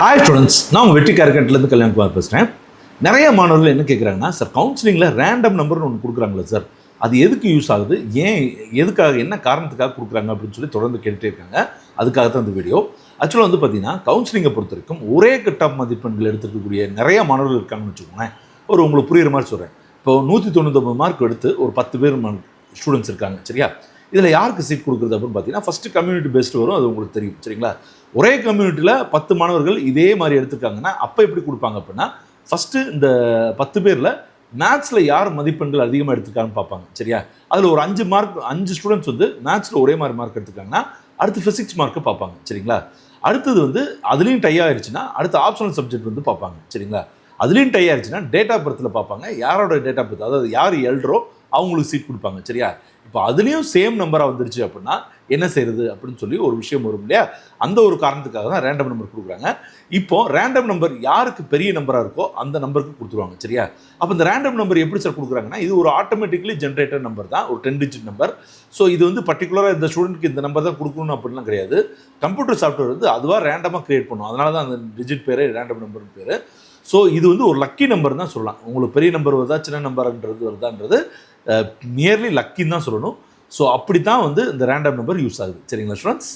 Hi students, நான் உங்கள் வெற்றி கேரக்கட்டிலேருந்து கல்யாண்குமார் பேசுகிறேன். நிறைய மாணவர்கள் என்ன கேட்குறாங்கன்னா, சார் கவுன்சிலிங்கில் ரேண்டம் நம்பர்னு ஒன்று கொடுக்குறாங்களே சார், அது எதுக்கு யூஸ் ஆகுது, ஏன் எதுக்காக, என்ன காரணத்துக்காக கொடுக்குறாங்க அப்படின்னு சொல்லி தொடர்ந்து கேட்டுகிட்டே இருக்காங்க. அதுக்காக தான் இந்த வீடியோ. ஆக்சுவலாக வந்து பார்த்தீங்கன்னா, கவுன்சிலிங்கை பொறுத்த வரைக்கும் ஒரே கட் ஆஃப் மதிப்பெண்கள் எடுத்துருக்கக்கூடிய நிறைய மாணவர்கள் இருக்காங்கன்னு வச்சுக்கோங்களேன். உங்களுக்கு புரியுற மாதிரி சொல்கிறேன். இப்போ 199 மார்க் எடுத்து ஒரு 10 பேர் ஸ்டூடெண்ட்ஸ் இருக்காங்க, சரியா? இதில் யாருக்கு சீட் கொடுக்குறது அப்படின்னு பார்த்தீங்கன்னா, ஃபஸ்ட்டு கம்யூனிட்டி பேஸ்டு வரும், அது உங்களுக்கு தெரியும், சரிங்களா? ஒரே கம்யூனிட்டியில் 10 மாணவர்கள் இதே மாதிரி எடுத்துருக்காங்கன்னா அப்போ எப்படி கொடுப்பாங்க அப்படின்னா, ஃபஸ்ட்டு இந்த 10 பேரில் மேத்ஸில் யார் மதிப்பெண்கள் அதிகமாக எடுத்துருக்காங்கன்னு பார்ப்பாங்க, சரியா? அதில் ஒரு 5 ஸ்டூடெண்ட்ஸ் வந்து மேத்ஸில் ஒரே மாதிரி மார்க் எடுத்துருக்காங்கன்னா அடுத்து ஃபிசிக்ஸ் மார்க்கை பார்ப்பாங்க, சரிங்களா? அடுத்தது வந்து அதுலேயும் டை ஆயிடுச்சுன்னா அடுத்து ஆப்ஷனல் சப்ஜெக்ட் வந்து பார்ப்பாங்க, சரிங்களா? அதுலேயும் டை ஆயிடுச்சுன்னா டேட் ஆஃப் பர்த்தில் பார்ப்பாங்க. யாரோட டேட் ஆஃப் பர்த், அதாவது யார் எல்ட்ரோ அவங்களுக்கு சீட் கொடுப்பாங்க, சரியா? இப்போ அதுலேயும் சேம் நம்பராக வந்துருச்சு அப்படின்னா என்ன செய்யறது அப்படின்னு சொல்லி ஒரு விஷயம் வரும் இல்லையா? அந்த ஒரு காரணத்துக்காக தான் ரேண்டம் நம்பர் கொடுக்குறாங்க. இப்போ ரேண்டம் நம்பர் யாருக்கு பெரிய நம்பராக இருக்கோ அந்த நம்பருக்கு கொடுத்துருவாங்க, சரியா? அப்போ இந்த ரேண்டம் நம்பர் எப்படி சார் கொடுக்குறாங்கன்னா, இது ஒரு ஆட்டோமேட்டிக்கலி ஜென்ரேட்டர் நம்பர் தான், ஒரு 10 டிஜிட் நம்பர். ஸோ இது வந்து பர்டிகுலராக இந்த ஸ்டூடெண்ட்க்கு இந்த நம்பர் தான் கொடுக்கணும் அப்படின்லாம் கிடையாது. கம்ப்யூட்டர் சாஃப்ட்வேர் வந்து அதுவாக ரேண்டமாக கிரியேட் பண்ணும். அதனால தான் அந்த டிஜிட் பேர் ரேண்டம் நம்பர்னு பேர். ஸோ இது வந்து ஒரு லக்கி நம்பர் தான் சொல்லலாம். உங்களுக்கு பெரிய நம்பர் வருதா சின்ன நம்பர்ன்றது வருதான்றது நியர்லி லக்கின்னு தான் சொல்லணும். ஸோ அப்படி தான் வந்து இந்த ரேண்டம் நம்பர் யூஸ் ஆகுது, சரிங்களா ஸ்டூடெண்ட்ஸ்?